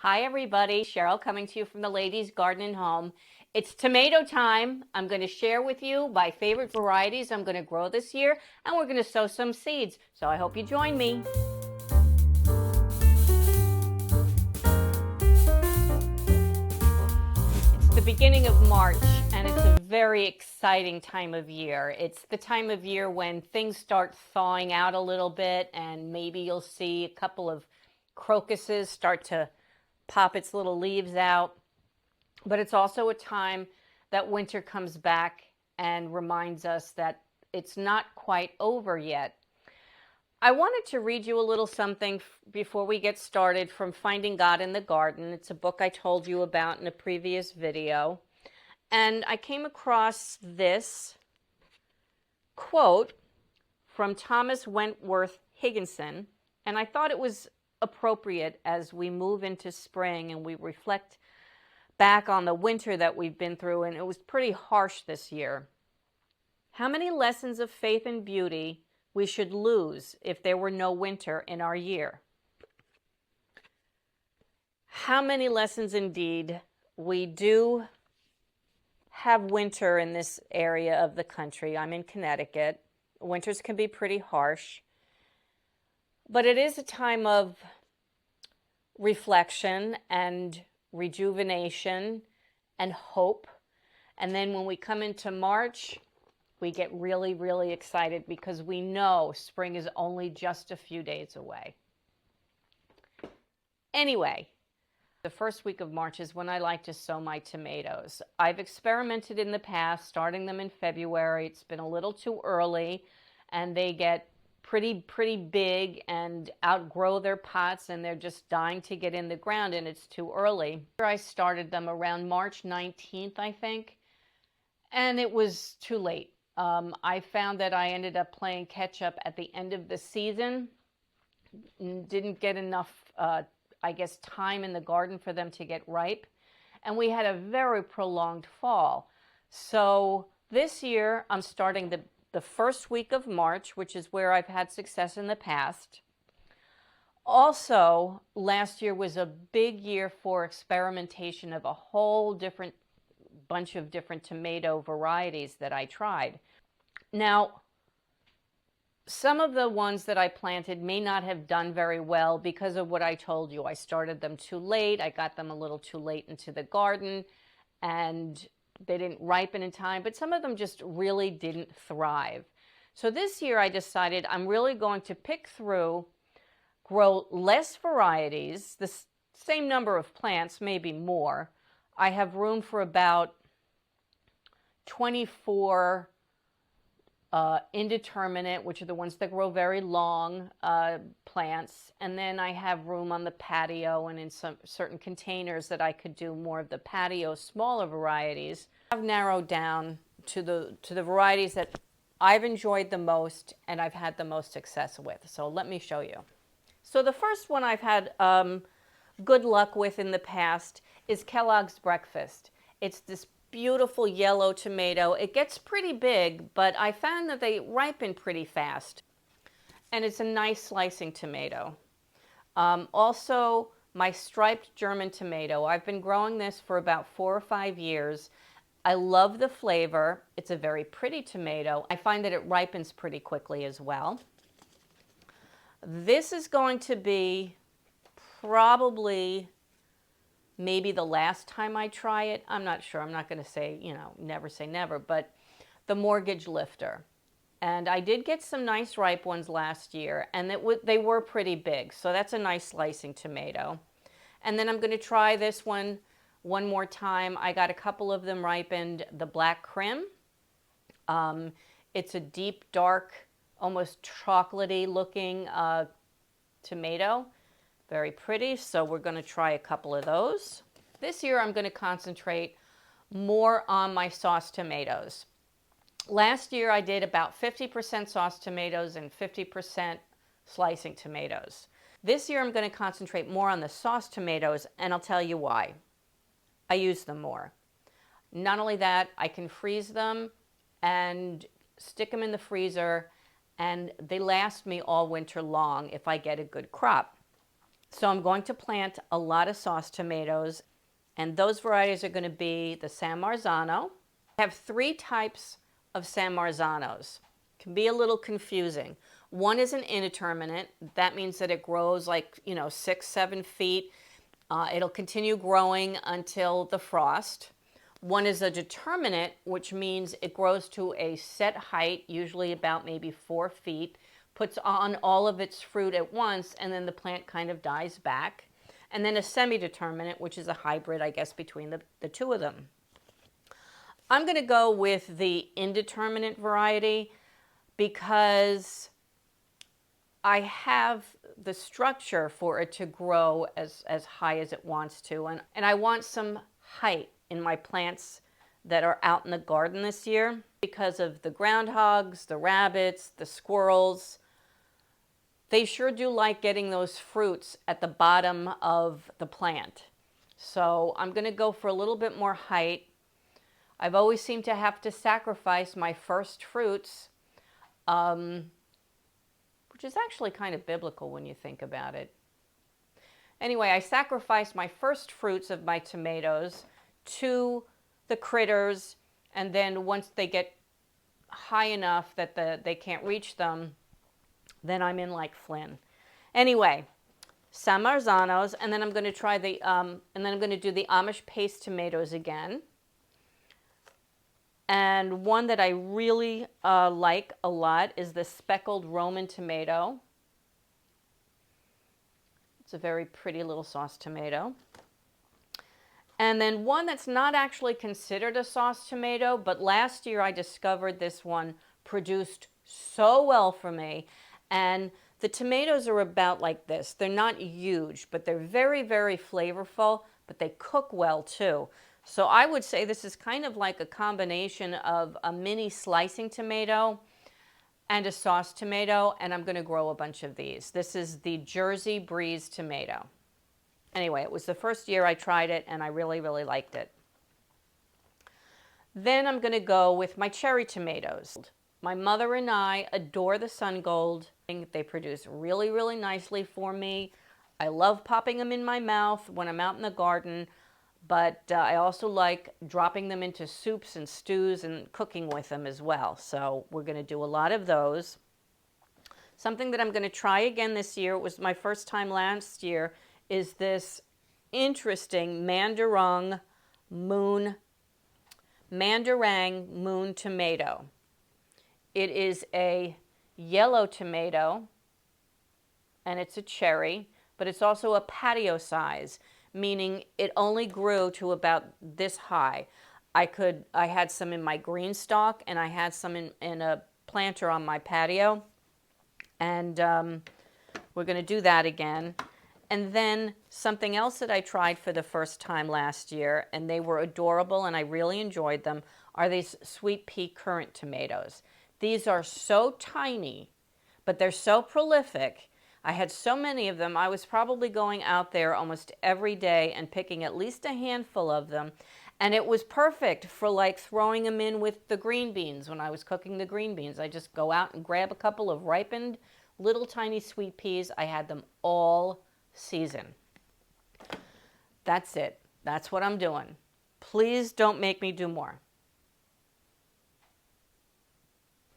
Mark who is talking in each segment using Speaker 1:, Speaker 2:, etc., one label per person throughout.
Speaker 1: Hi everybody, Cheryl coming to you from the Ladies Garden and Home. It's tomato time. I'm going to share with you my favorite varieties I'm going to grow this year, and we're going to sow some seeds. So I hope you join me. It's the beginning of March, and it's a very exciting time of year. It's the time of year when things start thawing out a little bit, and maybe you'll see a couple of crocuses start to pop its little leaves out. But it's also a time that winter comes back and reminds us that it's not quite over yet. I wanted to read you a little something before we get started from Finding God in the Garden. It's a book I told you about in a previous video. And I came across this quote from Thomas Wentworth Higginson, and I thought it was appropriate as we move into spring and we reflect back on the winter that we've been through, and it was pretty harsh this year. How many lessons of faith and beauty we should lose if there were no winter in our year? How many lessons indeed. We do have winter in this area of the country. I'm in Connecticut. Winters can be pretty harsh, but it is a time of reflection and rejuvenation and hope. And then when we come into March, we get really, really excited because we know spring is only just a few days away. Anyway, the first week of March is when I like to sow my tomatoes. I've experimented in the past, starting them in February. It's been a little too early, and they get pretty big and outgrow their pots, and they're just dying to get in the ground, and it's too early. I started them around March 19th, I think, and it was too late. I found that I ended up playing catch up at the end of the season. Didn't get enough, I guess, time in the garden for them to get ripe, and we had a very prolonged fall. So this year I'm starting the first week of March, which is where I've had success in the past. Also, last year was a big year for experimentation of a whole different bunch of different tomato varieties that I tried. Now, some of the ones that I planted may not have done very well because of what I told you. I started them too late. I got them a little too late into the garden, and they didn't ripen in time, but some of them just really didn't thrive. So this year I decided I'm really going to pick through, grow less varieties, the same number of plants, maybe more. I have room for about 24 indeterminate, which are the ones that grow very long plants. And then I have room on the patio and in some certain containers that I could do more of the patio smaller varieties. I've narrowed down to the varieties that I've enjoyed the most and I've had the most success with. So let me show you. So the first one I've had good luck with in the past is Kellogg's Breakfast. It's this beautiful yellow tomato. It gets pretty big, but I found that they ripen pretty fast. And it's a nice slicing tomato. Also, my striped German tomato. I've been growing this for about 4 or 5 years. I love the flavor. It's a very pretty tomato. I find that it ripens pretty quickly as well. This is going to be probably maybe the last time I try it. I'm not sure. I'm not going to say, never say never, but the Mortgage Lifter. And I did get some nice ripe ones last year, and they were pretty big. So that's a nice slicing tomato. And then I'm going to try this one more time. I got a couple of them ripened, the Black Crim. It's a deep, dark, almost chocolatey looking tomato. Very pretty, so we're going to try a couple of those. This year I'm going to concentrate more on my sauce tomatoes. Last year I did about 50% sauce tomatoes and 50% slicing tomatoes. This year I'm going to concentrate more on the sauce tomatoes, and I'll tell you why. I use them more. Not only that, I can freeze them and stick them in the freezer, and they last me all winter long if I get a good crop. So I'm going to plant a lot of sauce tomatoes, and those varieties are going to be the San Marzano. I have three types of San Marzanos. Can be a little confusing. One is an indeterminate. That means that it grows like, 6, 7 feet. It'll continue growing until the frost. One is a determinate, which means it grows to a set height, usually about maybe 4 feet, puts on all of its fruit at once, and then the plant kind of dies back. And then a semi-determinate, which is a hybrid, I guess, between the two of them. I'm going to go with the indeterminate variety because I have the structure for it to grow as high as it wants to. And I want some height in my plants that are out in the garden this year because of the groundhogs, the rabbits, the squirrels. They sure do like getting those fruits at the bottom of the plant. So I'm going to go for a little bit more height. I've always seemed to have to sacrifice my first fruits, which is actually kind of biblical when you think about it. Anyway, I sacrificed my first fruits of my tomatoes to the critters, and then once they get high enough that they can't reach them, then I'm in like Flynn. Anyway, San Marzanos, and then I'm going to try and then I'm going to do the Amish paste tomatoes again. And one that I really like a lot is the speckled Roman tomato. It's a very pretty little sauce tomato. And then one that's not actually considered a sauce tomato, but last year I discovered this one produced so well for me. And the tomatoes are about like this. They're not huge, but they're very, very flavorful, but they cook well too. So I would say this is kind of like a combination of a mini slicing tomato and a sauce tomato, and I'm going to grow a bunch of these. This is the Jersey Breeze tomato. Anyway, it was the first year I tried it, and I really, really liked it. Then I'm going to go with my cherry tomatoes. My mother and I adore the Sun Gold. They produce really, really nicely for me. I love popping them in my mouth when I'm out in the garden, but I also like dropping them into soups and stews and cooking with them as well. So we're going to do a lot of those. Something that I'm going to try again this year, it was my first time last year, is this interesting Mandarang Moon tomato. It is a yellow tomato, and it's a cherry, but it's also a patio size, meaning it only grew to about this high. I had some in my green stalk, and I had some in a planter on my patio, and we're going to do that again. And then something else that I tried for the first time last year, and they were adorable and I really enjoyed them, are these sweet pea currant tomatoes. These are so tiny, but they're so prolific. I had so many of them, I was probably going out there almost every day and picking at least a handful of them. And it was perfect for like throwing them in with the green beans when I was cooking the green beans. I just go out and grab a couple of ripened little tiny sweet peas. I had them all season. That's it. That's what I'm doing. Please don't make me do more.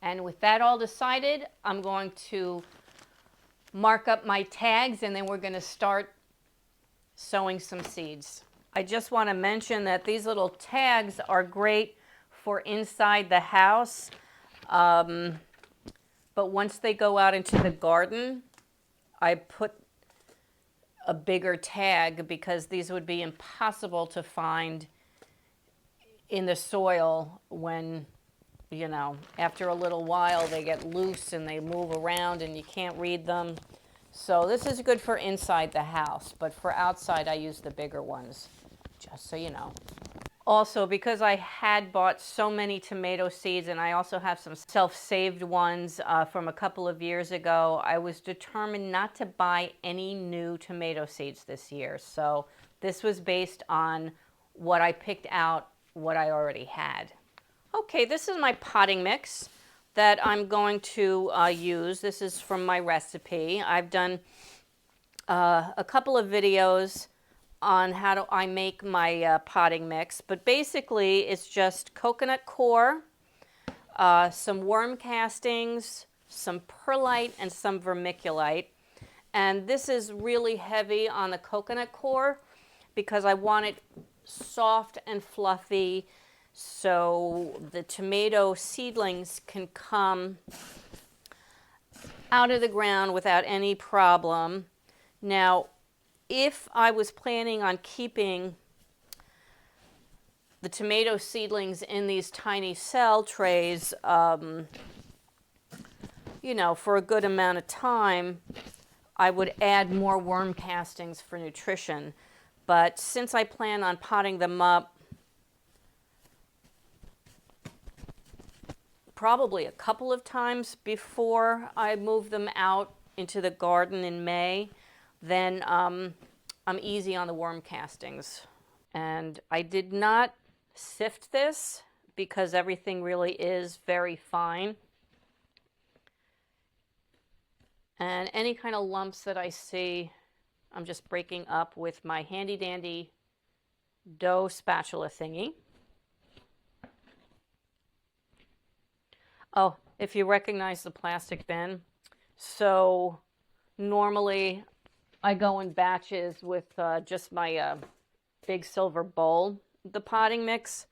Speaker 1: And with that all decided, I'm going to mark up my tags and then we're going to start sowing some seeds. I just want to mention that these little tags are great for inside the house, but once they go out into the garden, I put a bigger tag because these would be impossible to find in the soil when, after a little while they get loose and they move around and you can't read them. So this is good for inside the house, but for outside I use the bigger ones, just so you know. Also, because I had bought so many tomato seeds and I also have some self-saved ones from a couple of years ago, I was determined not to buy any new tomato seeds this year. So this was based on what I picked out, what I already had. Okay, this is my potting mix that I'm going to use. This is from my recipe. I've done a couple of videos on how do I make my potting mix, but basically it's just coconut coir, some worm castings, some perlite, and some vermiculite. And this is really heavy on the coconut coir because I want it soft and fluffy so the tomato seedlings can come out of the ground without any problem. Now, if I was planning on keeping the tomato seedlings in these tiny cell trays, for a good amount of time, I would add more worm castings for nutrition. But since I plan on potting them up probably a couple of times before I move them out into the garden in May, then I'm easy on the worm castings. And I did not sift this because everything really is very fine. And any kind of lumps that I see, I'm just breaking up with my handy dandy dough spatula thingy. Oh, if you recognize the plastic bin, so normally I go in batches with just my big silver bowl, the potting mix.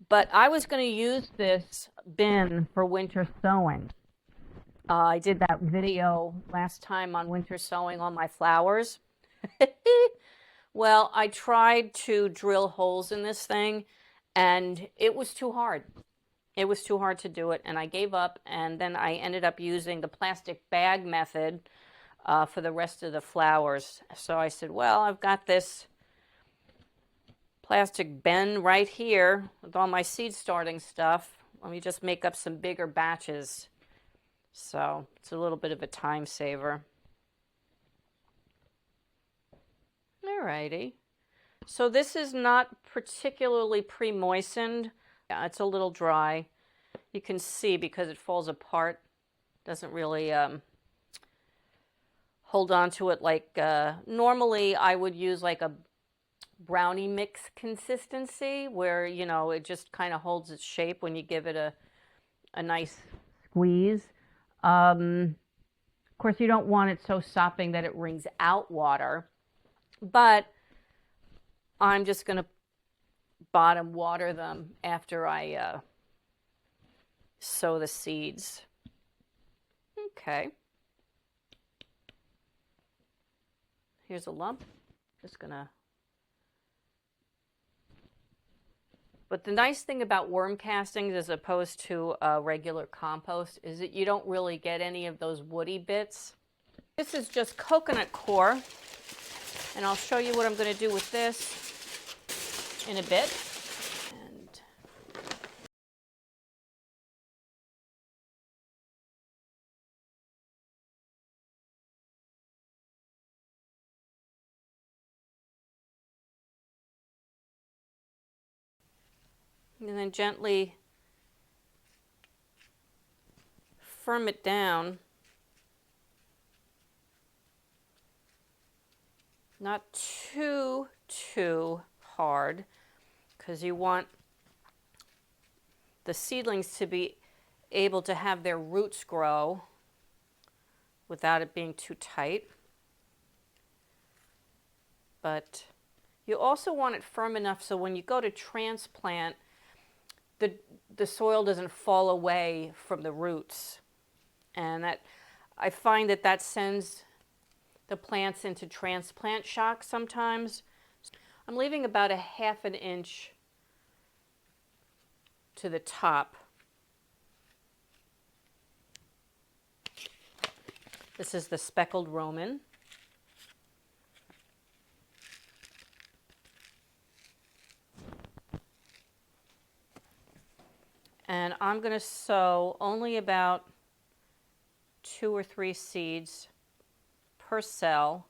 Speaker 1: But I was going to use this bin for winter sowing. I did that video last time on winter sowing on my flowers. Well, I tried to drill holes in this thing, and it was too hard. It was too hard to do it, and I gave up, and then I ended up using the plastic bag method for the rest of the flowers. So I said, well, I've got this plastic bin right here with all my seed starting stuff. Let me just make up some bigger batches. So it's a little bit of a time saver. Alrighty. So this is not particularly pre-moistened. Yeah, it's a little dry. You can see because it falls apart. Doesn't really hold on to it like normally I would use like a brownie mix consistency where, it just kind of holds its shape when you give it a nice squeeze. Of course, you don't want it so sopping that it wrings out water, but I'm just going to bottom water them after I sow the seeds. Okay. Here's a lump. Just gonna. But the nice thing about worm castings as opposed to regular compost is that you don't really get any of those woody bits. This is just coconut coir, and I'll show you what I'm going to do with this in a bit. And then gently firm it down. Not too hard, because you want the seedlings to be able to have their roots grow without it being too tight. But you also want it firm enough so when you go to transplant, the soil doesn't fall away from the roots. And that I find that sends the plants into transplant shock sometimes. I'm leaving about a ½ inch to the top. This is the speckled roman. And I'm going to sow only about 2 or 3 seeds per cell,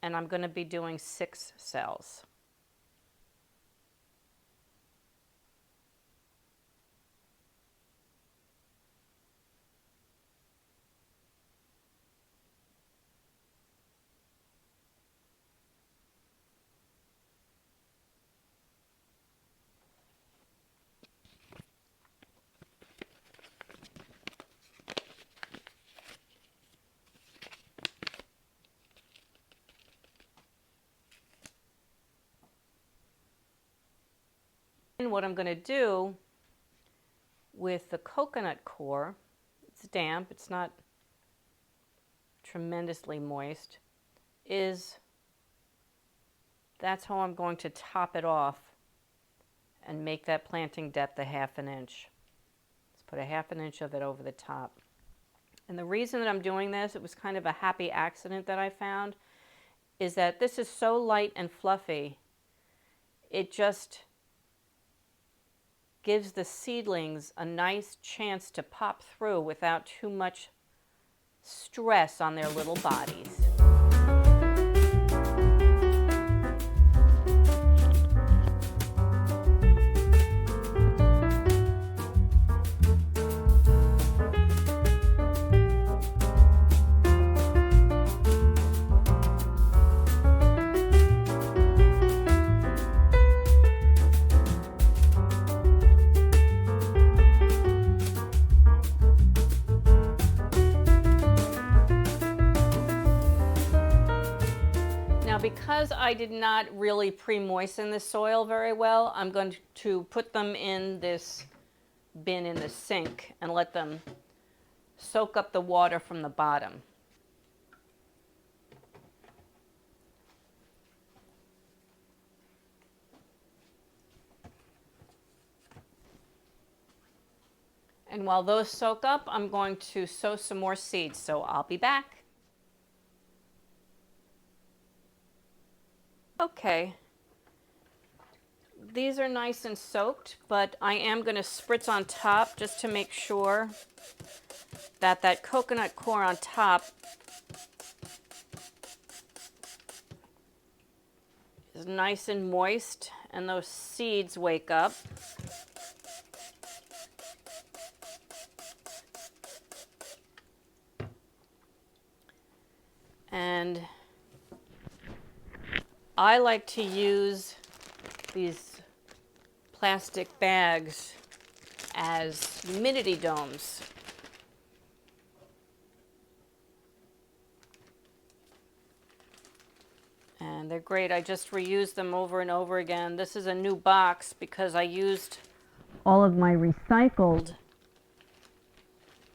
Speaker 1: and I'm going to be doing 6 cells. And what I'm going to do with the coconut core, it's damp, it's not tremendously moist, is that's how I'm going to top it off and make that planting depth a 1/2 inch. Let's put a 1/2 inch of it over the top. And the reason that I'm doing this, it was kind of a happy accident that I found, is that this is so light and fluffy, it just gives the seedlings a nice chance to pop through without too much stress on their little bodies. Now, because I did not really pre-moisten the soil very well, I'm going to put them in this bin in the sink and let them soak up the water from the bottom. And while those soak up, I'm going to sow some more seeds, so I'll be back. Okay, these are nice and soaked, but I am going to spritz on top just to make sure that that coconut core on top is nice and moist and those seeds wake up. And I like to use these plastic bags as humidity domes. And they're great. I just reuse them over and over again. This is a new box because I used all of my recycled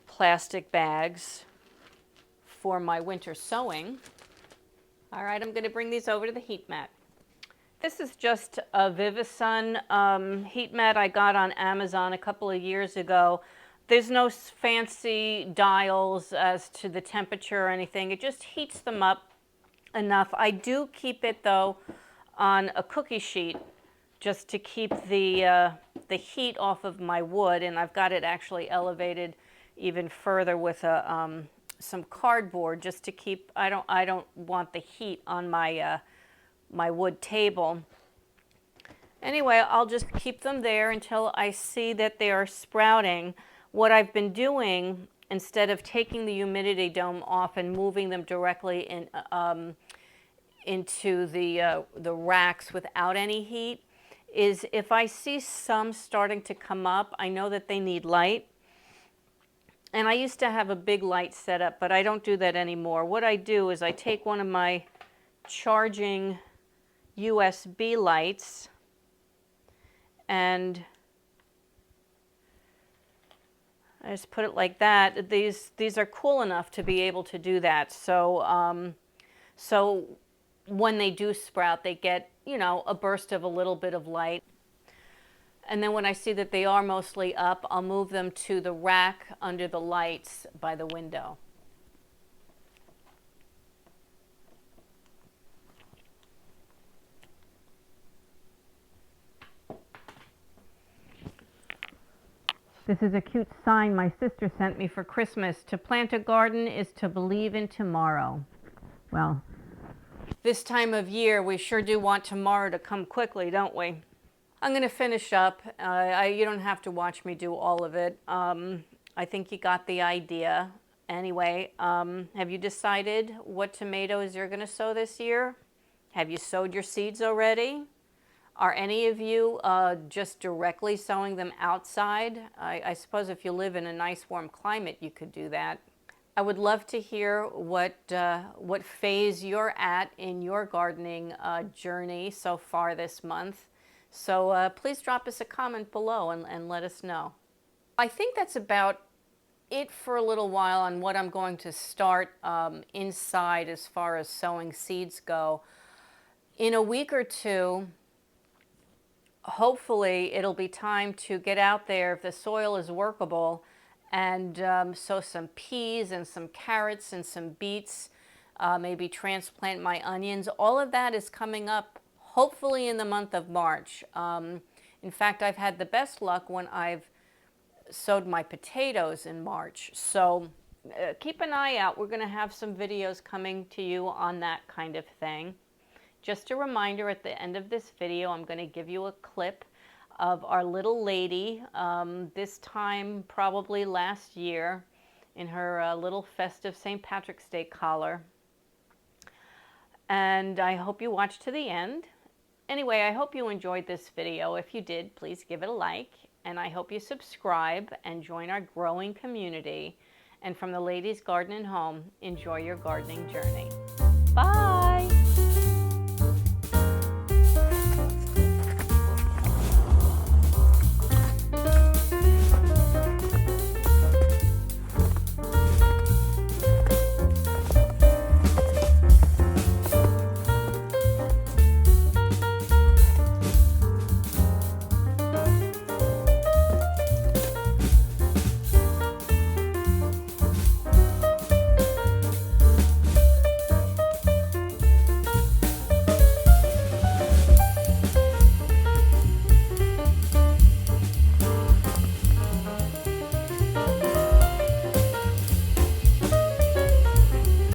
Speaker 1: plastic bags for my winter sowing. All right, I'm going to bring these over to the heat mat. This is just a Vivasun heat mat I got on Amazon a couple of years ago. There's no fancy dials as to the temperature or anything. It just heats them up enough. I do keep it, though, on a cookie sheet just to keep the heat off of my wood, and I've got it actually elevated even further with a some cardboard just to keep. I don't want the heat on my my wood table. Anyway, I'll just keep them there until I see that they are sprouting. What I've been doing, instead of taking the humidity dome off and moving them directly in into the racks without any heat, is if I see some starting to come up, I know that they need light. And I used to have a big light set up, but I don't do that anymore. What I do is I take one of my charging USB lights and I just put it like that. These are cool enough to be able to do that. So so when they do sprout, they get, you know, a burst of a little bit of light. And then when I see that they are mostly up, I'll move them to the rack under the lights by the window. This is a cute sign my sister sent me for Christmas. To plant a garden is to believe in tomorrow. Well, this time of year, we sure do want tomorrow to come quickly, don't we? I'm going to finish up. You don't have to watch me do all of it. I think you got the idea. Anyway, have you decided what tomatoes you're going to sow this year? Have you sowed your seeds already? Are any of you just directly sowing them outside? I suppose if you live in a nice warm climate, you could do that. I would love to hear what phase you're at in your gardening journey so far this month. So please drop us a comment below and let us know. I think that's about it for a little while on what I'm going to start inside as far as sowing seeds go. In a week or two, hopefully it'll be time to get out there if the soil is workable and sow some peas and some carrots and some beets, maybe transplant my onions. All of that is coming up hopefully in the month of March. In fact, I've had the best luck when I've sowed my potatoes in March. So keep an eye out. We're going to have some videos coming to you on that kind of thing. Just a reminder, at the end of this video, I'm going to give you a clip of our little lady, this time probably last year, in her little festive St. Patrick's Day collar. And I hope you watch to the end. Anyway, I hope you enjoyed this video. If you did, please give it a like. And I hope you subscribe and join our growing community. And from the Ladies Garden and Home, enjoy your gardening journey. Bye!